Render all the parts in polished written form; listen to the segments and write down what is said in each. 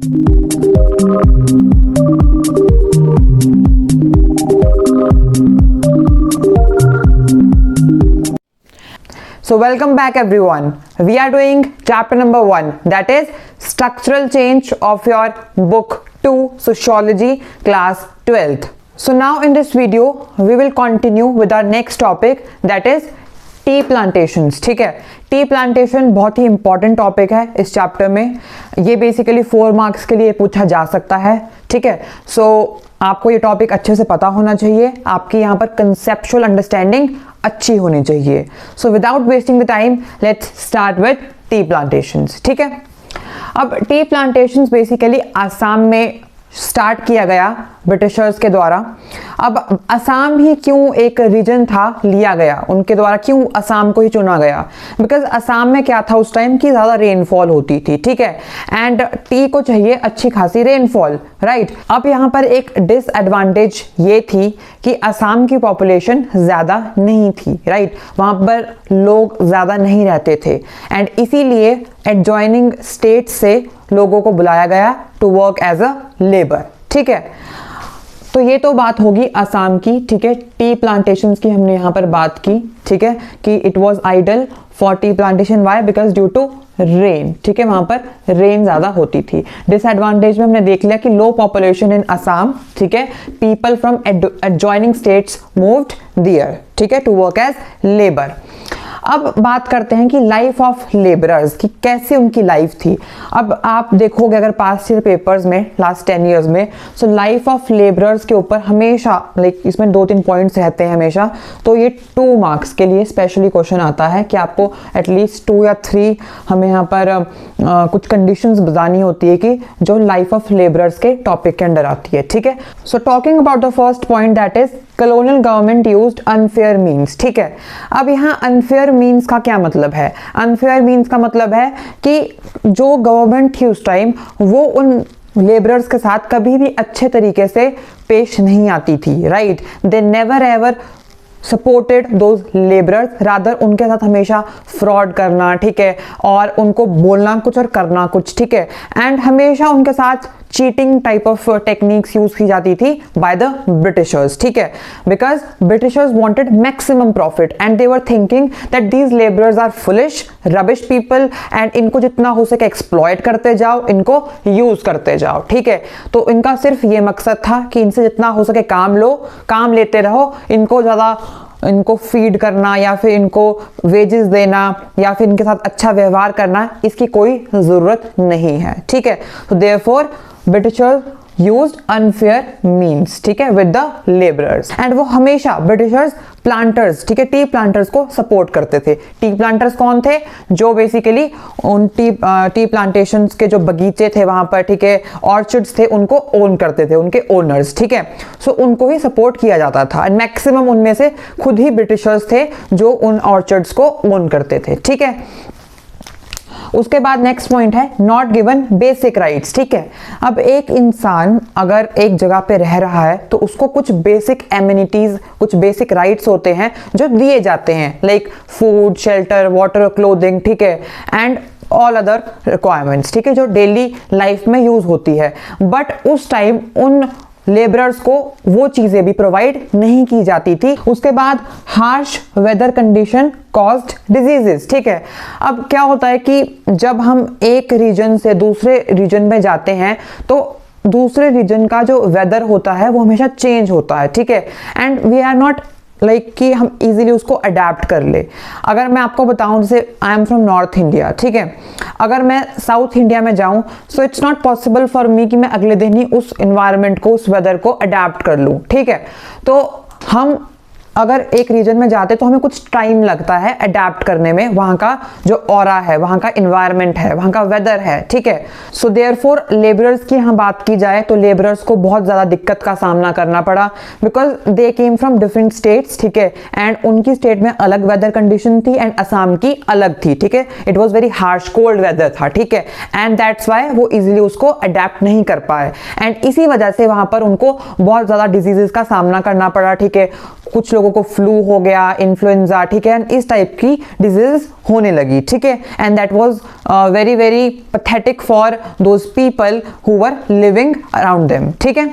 So welcome back everyone. We are doing chapter number 1, that is structural change of your book 2 sociology class 12th. So now in this video we will continue with our next topic, that is T plantations. ठीक है, tea plantation बहुत ही important topic है इस chapter में. ये basically 4 marks के लिए पूछा जा सकता है. ठीक है, सो आपको ये टॉपिक अच्छे से पता होना चाहिए, आपकी यहाँ पर कंसेप्चुअल अंडरस्टैंडिंग अच्छी होनी चाहिए. So without wasting the time let's start with T plantations. ठीक है, अब टी प्लांटेशंस बेसिकली आसाम में स्टार्ट किया गया ब्रिटिशर्स के द्वारा. अब असम ही क्यों एक रीजन था लिया गया, उनके द्वारा क्यों असम को ही चुना गया? बिकॉज असम में क्या था उस टाइम की ज़्यादा रेनफॉल होती थी. ठीक है, एंड टी को चाहिए अच्छी खासी रेनफॉल, राइट. अब यहाँ पर एक डिसएडवांटेज ये थी कि असम की पॉपुलेशन ज़्यादा नहीं थी, राइट. वहाँ पर लोग ज़्यादा नहीं रहते थे एंड इसीलिए एडजॉइनिंग स्टेट से लोगों को बुलाया गया to work as a labour. ठीक है, तो ये तो बात होगी असम की. ठीक है, टी प्लांटेशंस की हमने यहाँ पर बात की. ठीक है, कि it was ideal for tea plantation. Why? Because due to rain. ठीक है, वहाँ पर रेन ज़्यादा होती थी. डिसएडवांटेज में हमने देख लिया कि लो पॉपुलेशन इन असम. ठीक है, people from adjoining states moved there. ठीक है, टू वर्क एज लेबर. अब बात करते हैं कि लाइफ ऑफ लेबरर्स की कैसे उनकी लाइफ थी. अब आप देखोगे अगर पास्ट ईयर पेपर्स में लास्ट 10 इयर्स में, सो लाइफ ऑफ लेबरर्स के ऊपर हमेशा लाइक इसमें 2-3 पॉइंट्स रहते हैं हमेशा. तो ये 2 मार्क्स के लिए स्पेशली क्वेश्चन आता है कि आपको एटलीस्ट 2 या 3 हमें यहाँ पर कुछ कंडीशंस बतानी होती है कि जो लाइफ ऑफ लेबरर्स के टॉपिक के अंडर आती है. ठीक है, so talking about the first point, that is colonial government used unfair means. ठीक है, अब यहाँ अनफेयर मीन्स का क्या मतलब है? अनफेयर मीन्स का मतलब है कि जो गवर्नमेंट थी उस टाइम वो उन लेबरर्स के साथ कभी भी अच्छे तरीके से पेश नहीं आती थी, right. They never ever supported those labourers, rather उनके साथ हमेशा फ्रॉड करना. ठीक है, और उनको बोलना कुछ और करना कुछ. ठीक है, एंड हमेशा उनके साथ cheating type of techniques use की जाती थी बाय द ब्रिटिशर्स. ठीक है, because Britishers wanted maximum profit and they were thinking that these labourers are foolish rubbish people and इनको जितना हो सके एक्सप्लॉयट करते जाओ, इनको यूज करते जाओ. ठीक है, तो इनका सिर्फ ये मकसद था कि इनसे जितना हो सके काम लो, काम लेते रहो, इनको फीड करना या फिर इनको वेजेस देना या फिर इनके साथ अच्छा व्यवहार करना, इसकी कोई ज़रूरत नहीं है. ठीक है, तो therefore Britishers used unfair means. ठीक है, विद द लेबरर्स. एंड वो हमेशा ब्रिटिशर्स प्लांटर्स, ठीक है, टी प्लांटर्स को सपोर्ट करते थे. टी प्लांटर्स कौन थे? जो बेसिकली उन टी प्लांटेशंस के जो बगीचे थे वहां पर, ठीक है, ऑर्चर्ड्स थे, उनको ओन करते थे, उनके ओनर्स. ठीक है, सो उनको ही सपोर्ट किया जाता था एंड मैक्सिमम उनमें से खुद ही ब्रिटिशर्स थे जो उन ऑर्चर्ड्स को ओन करते थे. ठीक है, उसके बाद नेक्स्ट पॉइंट है नॉट गिवन बेसिक राइट्स. ठीक है, अब एक इंसान अगर एक जगह पे रह रहा है तो उसको कुछ बेसिक एमिनिटीज, कुछ बेसिक राइट्स होते हैं जो दिए जाते हैं, like food, shelter, water, clothing. ठीक है, एंड ऑल अदर रिक्वायरमेंट्स. ठीक है, जो डेली लाइफ में यूज होती है. बट उस टाइम उन लेबरर्स को वो चीज़ें भी प्रोवाइड नहीं की जाती थी. उसके बाद harsh weather condition caused diseases. ठीक है, अब क्या होता है कि जब हम एक रीजन से दूसरे रीजन में जाते हैं तो दूसरे रीजन का जो वेदर होता है वो हमेशा चेंज होता है. ठीक है, and we are not like कि हम इजीली उसको अडेप्ट कर ले. अगर मैं आपको बताऊं, जैसे I am from north India. ठीक है, अगर मैं साउथ इंडिया में जाऊं so it's not possible for me कि मैं अगले दिन ही उस एनवायरनमेंट को, उस वेदर को अडेप्ट कर लूं. ठीक है, तो हम अगर एक रीजन में जाते तो हमें कुछ टाइम लगता है अडेप्ट करने में. वहाँ का जो ऑरा है, वहाँ का इन्वायरमेंट है, वहाँ का वेदर है. ठीक है, सो देयरफॉर लेबरर्स की यहाँ बात की जाए तो लेबरर्स को बहुत ज़्यादा दिक्कत का सामना करना पड़ा because they came from different states. ठीक है, एंड उनकी स्टेट में अलग वेदर कंडीशन थी एंड असम की अलग थी. ठीक है, it was very harsh cold weather था. ठीक है, एंड दैट्स वाई वो इजिली उसको अडेप्ट नहीं कर पाए एंड इसी वजह से वहाँ पर उनको बहुत ज़्यादा डिजीजेस का सामना करना पड़ा. ठीक है, कुछ लोगों को फ्लू हो गया, इन्फ्लुएंजा, ठीक है, इस टाइप की डिजीज होने लगी, ठीक है, and that was very very pathetic for those people who were living around them, ठीक है।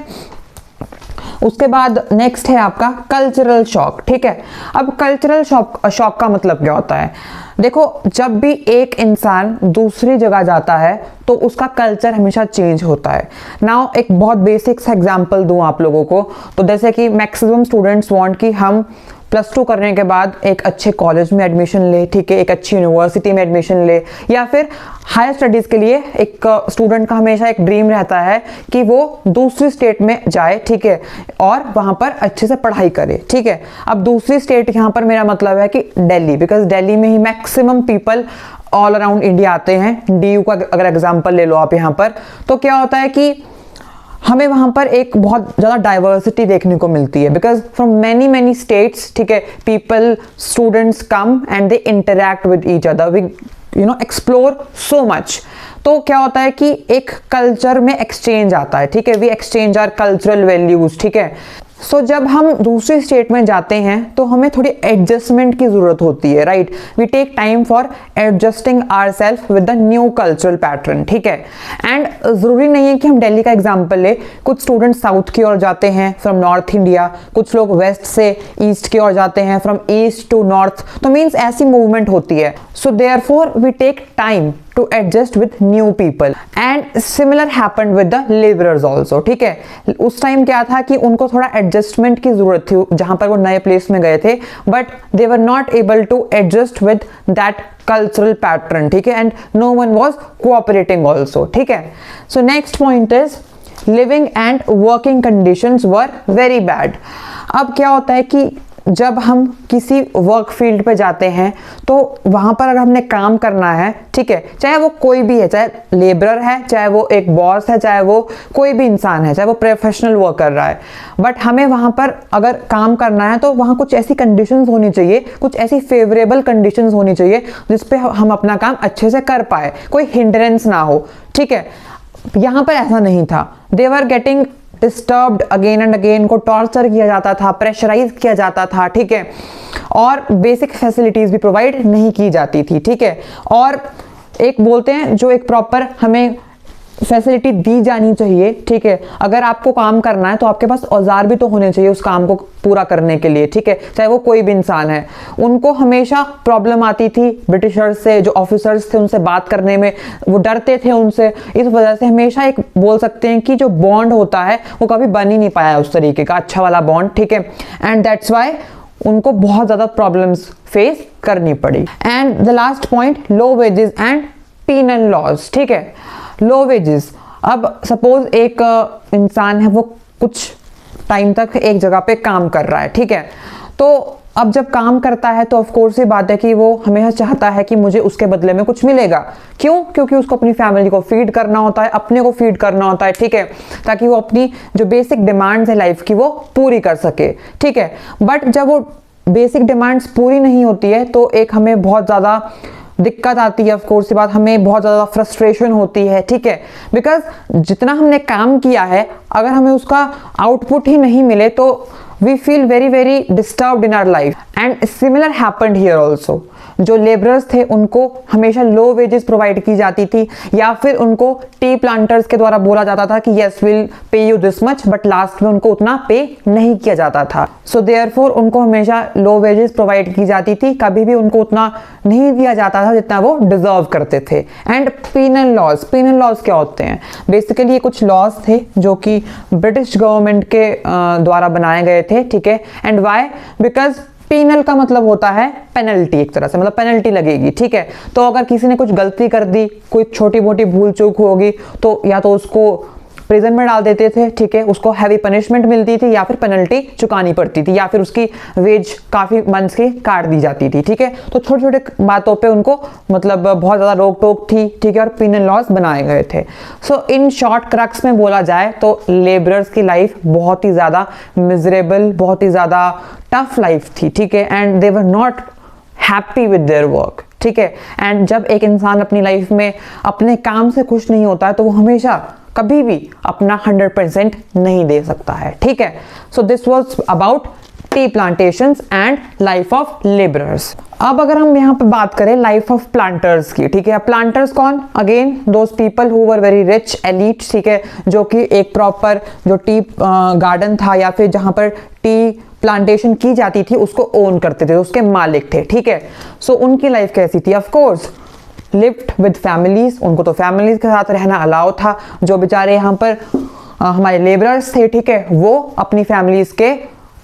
उसके बाद नेक्स्ट है आपका कल्चरल शॉक, ठीक है। अब कल्चरल शॉक का मतलब क्या होता है? देखो, जब भी एक इंसान दूसरी जगह जाता है तो उसका कल्चर हमेशा चेंज होता है। नाउ एक बहुत बेसिक सा एग्जांपल दूं आप लोगों को, तो जैसे कि मैक्सिमम स्टूडेंट्स वांट कि हम +2 करने के बाद एक अच्छे कॉलेज में एडमिशन ले, ठीक है, एक अच्छी यूनिवर्सिटी में एडमिशन ले, या फिर हायर स्टडीज़ के लिए एक स्टूडेंट का हमेशा एक ड्रीम रहता है कि वो दूसरी स्टेट में जाए, ठीक है, और वहाँ पर अच्छे से पढ़ाई करे, ठीक है। अब दूसरी स्टेट यहाँ पर मेरा मतलब है कि दिल्ली, बिकॉज दिल्ली में ही maximum people all around India आते हैं। DU का अगर एग्जाम्पल ले लो आप यहाँ पर, तो क्या होता है कि हमें वहाँ पर एक बहुत ज़्यादा डाइवर्सिटी देखने को मिलती है, because from many many states, ठीक है, people students come and they interact with each other, we explore so much. तो क्या होता है कि एक कल्चर में एक्सचेंज आता है, ठीक है, we exchange our cultural values, ठीक है। सो जब हम दूसरी स्टेट में जाते हैं तो हमें थोड़ी एडजस्टमेंट की ज़रूरत होती है, right. We take time for adjusting ourselves with the new cultural pattern, ठीक है। एंड ज़रूरी नहीं है कि हम दिल्ली का एग्जांपल ले, कुछ स्टूडेंट्स साउथ की ओर जाते हैं फ्रॉम नॉर्थ इंडिया, कुछ लोग वेस्ट से ईस्ट की ओर जाते हैं फ्रॉम ईस्ट टू नॉर्थ, तो मीन्स ऐसी मूवमेंट होती है। So therefore we take time to adjust with new people and similar happened with the laborers also, ठीक है। उस टाइम क्या था कि उनको थोड़ा एडजस्टमेंट की जरूरत थी जहां पर वो नए प्लेस में गए थे, but they were not able to adjust with that cultural pattern, ठीक है, and no one was cooperating also, ठीक है। So next point is living and working conditions were very bad. अब क्या होता है कि जब हम किसी वर्क फील्ड पे जाते हैं तो वहाँ पर अगर हमने काम करना है, ठीक है, चाहे वो कोई भी है, चाहे लेबरर है, चाहे वो एक बॉस है, चाहे वो कोई भी इंसान है, चाहे वो प्रोफेशनल वर्क कर रहा है, बट हमें वहाँ पर अगर काम करना है तो वहाँ कुछ ऐसी कंडीशंस होनी चाहिए, कुछ ऐसी फेवरेबल कंडीशंस होनी चाहिए जिसपे हम अपना काम अच्छे से कर पाए, कोई हिंड्रेंस ना हो, ठीक है। यहाँ पर ऐसा नहीं था, they were getting disturbed again and again, को टॉर्चर किया जाता था, प्रेशराइज किया जाता था, ठीक है, और बेसिक फैसिलिटीज भी प्रोवाइड नहीं की जाती थी, ठीक है। और एक बोलते हैं जो एक प्रॉपर हमें फैसिलिटी दी जानी चाहिए, ठीक है। अगर आपको काम करना है तो आपके पास औजार भी तो होने चाहिए उस काम को पूरा करने के लिए, ठीक है, चाहे वो कोई भी इंसान है। उनको हमेशा प्रॉब्लम आती थी ब्रिटिशर्स से, जो ऑफिसर्स थे उनसे बात करने में, वो डरते थे उनसे, इस वजह से हमेशा एक बोल सकते हैं कि जो बॉन्ड होता है वो कभी बन ही नहीं पाया उस तरीके का अच्छा वाला बॉन्ड, ठीक है, एंड दैट्स वाई उनको बहुत ज़्यादा प्रॉब्लम्स फेस करनी पड़ी। And the last point, low wages and penal laws, ठीक है। लो वेजेस, अब सपोज एक इंसान है, वो कुछ टाइम तक एक जगह पे काम कर रहा है, ठीक है, तो अब जब काम करता है तो ऑफ कोर्स ये बात है कि वो हमेशा चाहता है कि मुझे उसके बदले में कुछ मिलेगा। क्यों? क्योंकि उसको अपनी फैमिली को फीड करना होता है, अपने को फीड करना होता है, ठीक है, ताकि वो अपनी जो बेसिक डिमांड्स है लाइफ की वो पूरी कर सके, ठीक है। बट जब वो बेसिक डिमांड्स पूरी नहीं होती है तो एक हमें बहुत ज़्यादा दिक्कत आती है, ऑफ कोर्स ये बात, हमें बहुत ज़्यादा फ्रस्ट्रेशन होती है, ठीक है, बिकॉज जितना हमने काम किया है अगर हमें उसका आउटपुट ही नहीं मिले तो we feel very very disturbed in our life. And similar happened here also. जो लेबरर्स थे उनको हमेशा लो वेजेस प्रोवाइड की जाती थी, या फिर उनको टी प्लांटर्स के द्वारा बोला जाता था कि yes will pay you this much, but last में उनको उतना पे नहीं किया जाता था। सो देयरफॉर उनको हमेशा लो वेजेस प्रोवाइड की जाती थी, कभी भी उनको उतना नहीं दिया जाता था जितना वो डिजर्व करते थे। And penal laws, penal laws क्या होते हैं? बेसिकली ये कुछ लॉज थे जो कि ब्रिटिश गवर्नमेंट के द्वारा बनाए गए थे, ठीक है। And Y? बिकॉज पीनल का मतलब होता है पेनल्टी, एक तरह से मतलब पेनल्टी लगेगी, ठीक है। तो अगर किसी ने कुछ गलती कर दी, कोई छोटी मोटी भूल चूक होगी, तो या तो उसको प्रिजन में डाल देते थे, ठीक है, उसको हैवी पनिशमेंट मिलती थी, या फिर पेनल्टी चुकानी पड़ती थी, या फिर उसकी वेज काफ़ी मंथ्स की काट दी जाती थी, ठीक है। तो छोटे छोटे बातों पे उनको मतलब बहुत ज़्यादा रोक टोक थी, ठीक है, और पीनल लॉज बनाए गए थे। सो इन शॉर्ट क्रक्स में बोला जाए तो लेबरर्स की लाइफ बहुत ही ज़्यादा मिजरेबल, बहुत ही ज़्यादा टफ लाइफ थी, ठीक है, and they were not happy with their work, ठीक है। एंड जब एक इंसान अपनी लाइफ में अपने काम से खुश नहीं होता है तो वो हमेशा कभी भी अपना 100% नहीं दे सकता है, ठीक है। So this was about T plantations and life of labourers. अब अगर हम यहाँ पे बात करें लाइफ ऑफ प्लांटर्स की, ठीक है, प्लांटर्स कौन? Again those people who were very rich elite, ठीक है, जो कि एक प्रॉपर जो टी गार्डन था या फिर जहाँ पर टी प्लांटेशन की जाती थी उसको ओन करते थे, उसके मालिक थे, ठीक है। सो उनकी लाइफ कैसी थी? Of course lived with families, उनको तो फैमिलीज के साथ रहना अलाउ था। जो बेचारे यहाँ पर हमारे लेबरर्स थे, ठीक है, वो अपनी फैमिलीज के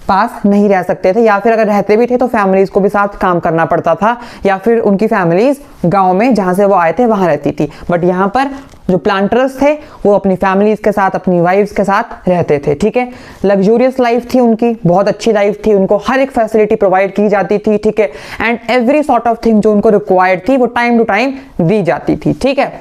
पास नहीं रह सकते थे, या फिर अगर रहते भी थे तो फैमिलीज को भी साथ काम करना पड़ता था, या फिर उनकी फैमिलीज गांव में जहां से वो आए थे वहां रहती थी। बट यहाँ पर जो प्लांटर्स थे वो अपनी फैमिलीज के साथ, अपनी वाइफ्स के साथ रहते थे, ठीक है। लग्जूरियस लाइफ थी उनकी, बहुत अच्छी लाइफ थी, उनको हर एक फैसिलिटी प्रोवाइड की जाती थी, ठीक है, and every sort of thing जो उनको रिक्वायर्ड थी वो टाइम टू टाइम दी जाती थी, ठीक है।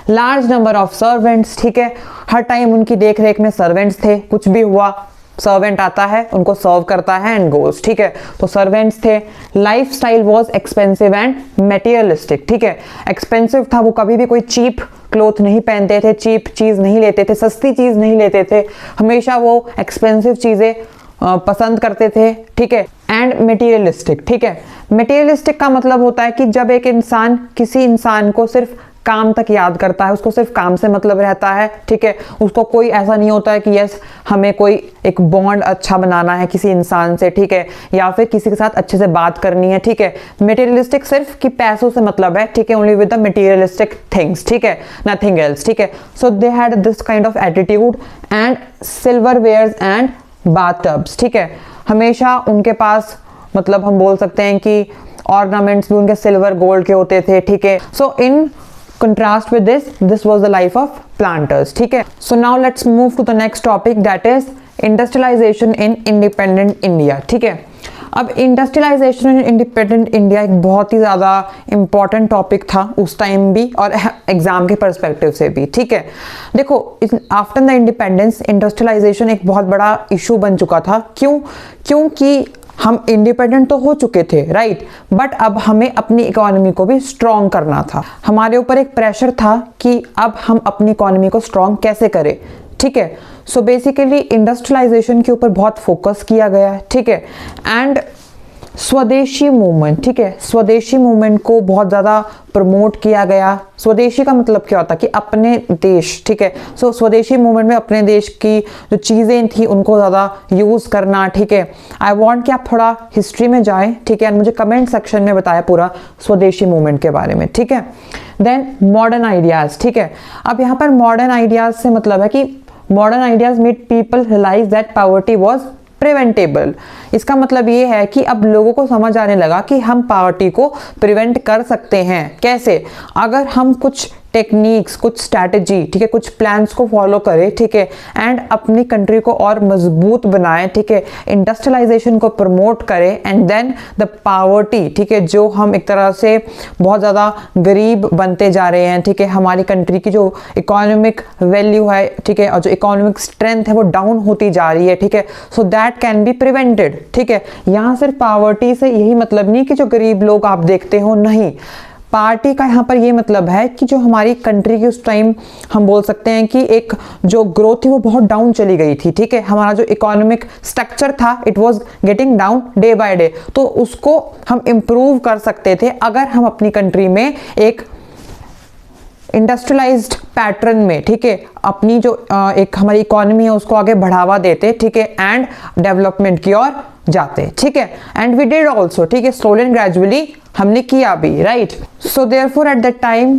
लार्ज नंबर ऑफ सर्वेंट्स, ठीक है, हर टाइम उनकी देख रेख में सर्वेंट्स थे, कुछ भी हुआ सर्वेंट आता है, उनको सर्व करता है एंड गोज, ठीक है। तो सर्वेंट्स थे। Lifestyle was expensive and materialistic, ठीक है, एक्सपेंसिव था, वो कभी भी कोई चीप क्लोथ नहीं पहनते थे, चीप चीज नहीं लेते थे, सस्ती चीज नहीं लेते थे, हमेशा वो एक्सपेंसिव चीजें पसंद करते थे, ठीक है। एंड मटेरियलिस्टिक, ठीक है, मटेरियलिस्टिक का मतलब होता है कि जब एक इंसान किसी इंसान को सिर्फ काम तक याद करता है, उसको सिर्फ काम से मतलब रहता है, ठीक है, उसको कोई ऐसा नहीं होता है कि यस हमें कोई एक बॉन्ड अच्छा बनाना है किसी इंसान से, ठीक है, या फिर किसी के साथ अच्छे से बात करनी है, ठीक है। मटेरियलिस्टिक सिर्फ कि पैसों से मतलब है, ठीक है, only with the materialistic things, ठीक है, नथिंग एल्स, ठीक है। So they had this kind of attitude and silverwares and bathtubs, ठीक है, हमेशा उनके पास मतलब हम बोल सकते हैं कि ऑर्नामेंट्स भी उनके सिल्वर गोल्ड के होते थे, ठीक है। सो इन contrast with this was the life of planters, ठीक है। So now let's move to the next topic, that is industrialization in independent India, ठीक है। अब इंडस्ट्रियलाइजेशन इन इंडिपेंडेंट इंडिया एक बहुत ही ज़्यादा इंपॉर्टेंट टॉपिक था उस टाइम भी और एग्जाम के पर्सपेक्टिव से भी, ठीक है। देखो आफ्टर द इंडिपेंडेंस इंडस्ट्रियलाइजेशन एक बहुत बड़ा इशू बन चुका था। क्योंकि हम इंडिपेंडेंट तो हो चुके थे, राइट, बट अब हमें अपनी इकोनॉमी को भी स्ट्रॉन्ग करना था। हमारे ऊपर एक प्रेशर था कि अब हम अपनी इकोनॉमी को स्ट्रॉन्ग कैसे करें, ठीक है। सो बेसिकली इंडस्ट्रियलाइजेशन के ऊपर बहुत फोकस किया गया, ठीक है। एंड स्वदेशी मूवमेंट, ठीक है, स्वदेशी मूवमेंट को बहुत ज़्यादा प्रमोट किया गया। स्वदेशी का मतलब क्या होता है कि अपने देश, ठीक है। सो स्वदेशी मूवमेंट में अपने देश की जो चीज़ें थी उनको ज़्यादा यूज़ करना, ठीक है। आई वांट कि आप थोड़ा हिस्ट्री में जाएं, ठीक है, मुझे कमेंट सेक्शन में बताया पूरा स्वदेशी मूवमेंट के बारे में, ठीक है। देन मॉडर्न आइडियाज़, ठीक है। अब यहाँ पर मॉडर्न आइडियाज़ से मतलब है कि modern ideas made people realise that poverty was preventable. इसका मतलब ये है कि अब लोगों को समझ आने लगा कि हम पॉवर्टी को प्रिवेंट कर सकते हैं। कैसे? अगर हम कुछ टेक्निक्स, कुछ स्ट्रैटेजी, ठीक है, कुछ प्लान्स को फॉलो करें, ठीक है, एंड अपनी कंट्री को और मजबूत बनाएं, ठीक है, इंडस्ट्रियलाइजेशन को प्रमोट करें, एंड देन द पॉवर्टी, ठीक है, जो हम एक तरह से बहुत ज़्यादा गरीब बनते जा रहे हैं, ठीक है, हमारी कंट्री की जो इकोनॉमिक वैल्यू है, ठीक है, और जो इकोनॉमिक स्ट्रेंथ है वो डाउन होती जा रही है, ठीक है, so that can be prevented, ठीक है। यहाँ सिर्फ पॉवर्टी से यही मतलब नहीं कि जो गरीब लोग आप देखते हो, नहीं, पार्टी का यहाँ पर ये मतलब है कि जो हमारी कंट्री की उस टाइम हम बोल सकते हैं कि एक जो ग्रोथ थी वो बहुत डाउन चली गई थी, ठीक है, हमारा जो इकोनॉमिक स्ट्रक्चर था it was getting down day by day, तो उसको हम इम्प्रूव कर सकते थे अगर हम अपनी कंट्री में एक इंडस्ट्रियलाइज्ड पैटर्न में, ठीक है, अपनी जो एक हमारी इकोनॉमी है उसको आगे बढ़ावा देते, ठीक है, एंड डेवलपमेंट की ओर जाते, ठीक है। एंड वी डिड ऑल्सो, ठीक है, स्लोली एंड ग्रेजुअली हमने किया भी, right. So therefore at that time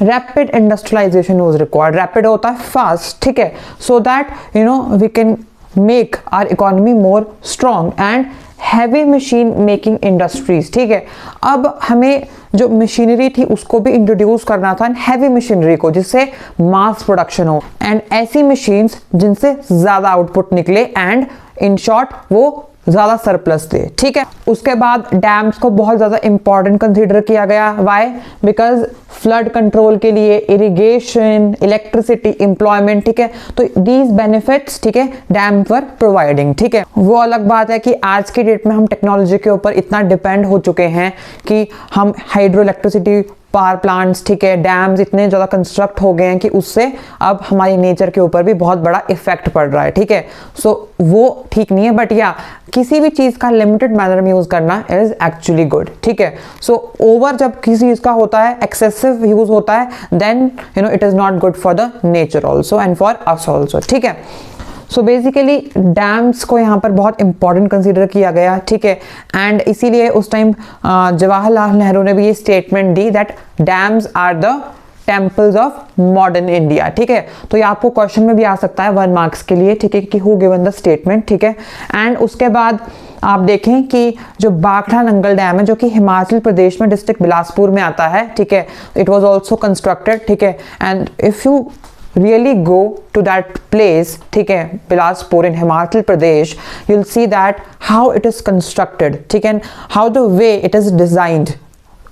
rapid industrialisation was required. Rapid होता है फास्ट, ठीक है, so that you know we can make our economy more strong and heavy machine making industries, ठीक है। अब हमें जो मशीनरी थी उसको भी इंट्रोड्यूस करना था, हैवी मशीनरी को, जिससे मास प्रोडक्शन हो एंड ऐसी मशीन्स जिनसे ज्यादा आउटपुट निकले एंड इन शॉर्ट वो ज्यादा सरप्लस दे, ठीक है। उसके बाद डैम्स को बहुत ज्यादा इंपॉर्टेंट कंसीडर किया गया। व्हाई? बिकॉज फ्लड कंट्रोल के लिए, इरिगेशन, इलेक्ट्रिसिटी, एम्प्लॉयमेंट, ठीक है, तो दीज बेनिफिट्स, ठीक है, डैम वर प्रोवाइडिंग, ठीक है। वो अलग बात है कि आज की डेट में हम टेक्नोलॉजी के ऊपर इतना डिपेंड हो चुके हैं कि हम हाइड्रो इलेक्ट्रिसिटी पावर प्लांट्स, ठीक है, डैम्स इतने ज़्यादा कंस्ट्रक्ट हो गए हैं कि उससे अब हमारी नेचर के ऊपर भी बहुत बड़ा इफेक्ट पड़ रहा है, ठीक है। सो वो ठीक नहीं है, बट या किसी भी चीज़ का लिमिटेड मैनर में यूज़ करना इज एक्चुअली गुड, ठीक है। सो ओवर जब किसी चीज़ का होता है, एक्सेसिव यूज़ होता है, then you know it is not good for the nature also and for us also, ठीक है। सो बेसिकली डैम्स को यहाँ पर बहुत इंपॉर्टेंट कंसीडर किया गया, ठीक है। एंड इसीलिए उस टाइम जवाहरलाल नेहरू ने भी ये स्टेटमेंट दी that dams are the temples of modern India, ठीक है। तो ये आपको क्वेश्चन में भी आ सकता है 1 मार्क्स के लिए, ठीक है, कि हु गिवन द स्टेटमेंट, ठीक है। एंड उसके बाद आप देखें कि जो बाखड़ा नंगल डैम है जो कि हिमाचल प्रदेश में डिस्ट्रिक्ट बिलासपुर में आता है, ठीक है, इट वाज आल्सो कंस्ट्रक्टेड, ठीक है। And if you really go to that place, ठीक है, Bilaspur in Himachal Pradesh, you'll see that how it is constructed, ठीक है, how the way it is designed,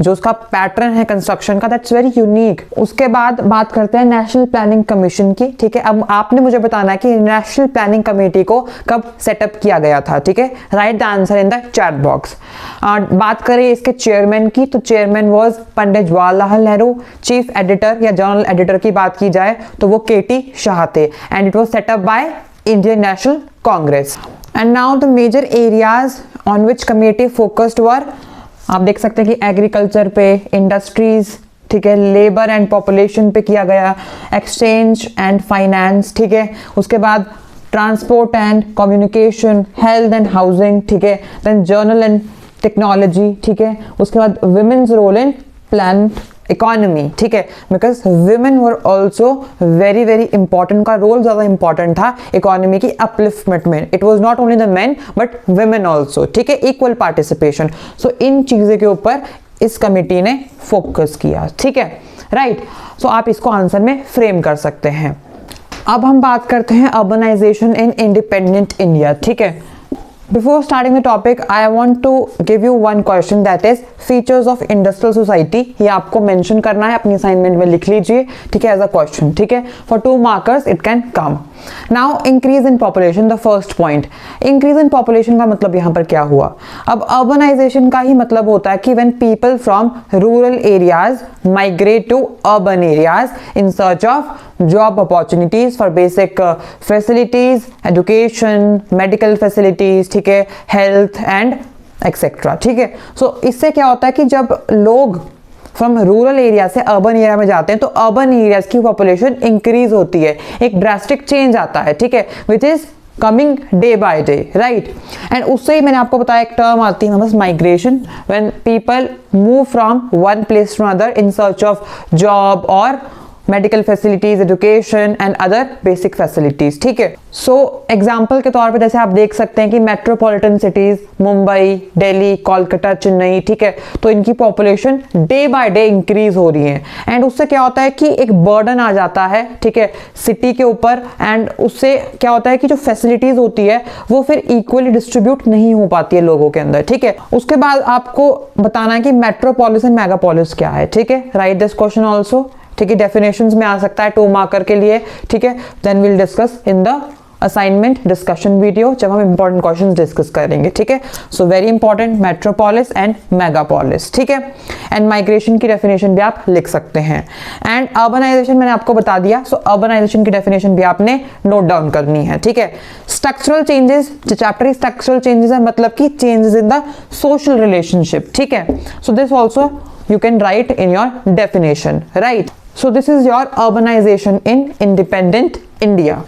जो उसका पैटर्न है कंस्ट्रक्शन का, दैट्स वेरी यूनिक। उसके बाद बात करते हैं नेशनल प्लानिंग कमीशन की, ठीक है। अब आपने मुझे बताना है कि नेशनल प्लानिंग कमेटी को कब सेटअप किया गया था, ठीक है। Write the answer in the chat box. बात करें इसके चेयरमैन की, तो chairman was Pandit Jawaharlal Nehru. Chief editor या जनरल एडिटर की बात की जाए तो वो केटी शाह थे, and it was set up by Indian National Congress. And now the major areas on which committee focused were, आप देख सकते हैं कि एग्रीकल्चर पे, इंडस्ट्रीज, ठीक है, लेबर एंड पॉपुलेशन पे किया गया, एक्सचेंज एंड फाइनेंस, ठीक है, उसके बाद transport and communication, health and housing, ठीक है, देन जर्नल एंड टेक्नोलॉजी, ठीक है, उसके बाद women's role in plan economy, ठीक है, because women were also very very important, का रोल ज़्यादा इंपॉर्टेंट था इकोनॉमी की अपलिफ्टमेंट में। It was not only the man but women also, ठीक है, इक्वल पार्टिसिपेशन। सो इन चीज़ों के ऊपर इस कमेटी ने फोकस किया, ठीक है, राइट। सो आप इसको आंसर में फ्रेम कर सकते हैं। अब हम बात करते हैं अर्बनाइजेशन इन इंडिपेंडेंट इंडिया, ठीक है। Before starting the topic, I want to give you one question, that is features of industrial society। ये आपको mention करना है, अपनी assignment में लिख लीजिए, ठीक है, as a question, ठीक है। For 2 markers it can come। Now increase in population, the first point। Increase in population का मतलब यहाँ पर क्या हुआ? अब urbanization का ही मतलब होता है कि when people from rural areas migrate to urban areas in search of job opportunities for basic facilities, education, medical facilities, ठीक है, health and etc, ठीक है। सो इससे क्या होता है कि जब लोग फ्रॉम रूरल एरिया से अर्बन एरिया में जाते हैं तो अर्बन एरियाज की पॉपुलेशन इंक्रीज होती है, एक ड्रास्टिक चेंज आता है, ठीक है, which is coming day by day, right. And उससे ही मैंने आपको बताया एक टर्म आती है बस migration, when people move from one place to another in search of job और medical facilities, education and other basic facilities, ठीक है। सो एग्जाम्पल के तौर पे जैसे आप देख सकते हैं कि मेट्रोपॉलिटन सिटीज मुंबई, दिल्ली, कोलकाता, चेन्नई, ठीक है, तो इनकी population day by day increase हो रही है। एंड उससे क्या होता है कि एक बर्डन आ जाता है, ठीक है, सिटी के ऊपर, एंड उससे क्या होता है कि जो फैसिलिटीज होती है वो फिर इक्वली डिस्ट्रीब्यूट नहीं हो पाती है लोगों के अंदर, ठीक है। उसके बाद आपको बताना है कि मेट्रोपोलिस एंड मेगापोलिस क्या है, ठीक है, राइट दिस क्वेश्चन ऑल्सो, ठीक है, डेफिनेशंस में आ सकता है 2 मार्कर के लिए, ठीक है। Then will discuss in the assignment discussion video जब हम इंपॉर्टेंट क्वेश्चंस डिस्कस करेंगे, ठीक है। So very important, metropolis and megapolis, ठीक है। एंड माइग्रेशन की डेफिनेशन भी आप लिख सकते हैं। एंड अर्बनाइजेशन मैंने आपको बता दिया, सो अर्बनाइजेशन की डेफिनेशन भी आपने नोट डाउन करनी है, ठीक है। स्ट्रक्चरल चेंजेस, जो चैप्टर स्ट्रक्चरल चेंजेस है मतलब कि changes in the social relationship, ठीक है। So this also you can write in your definition, right? So this is your urbanization in independent India.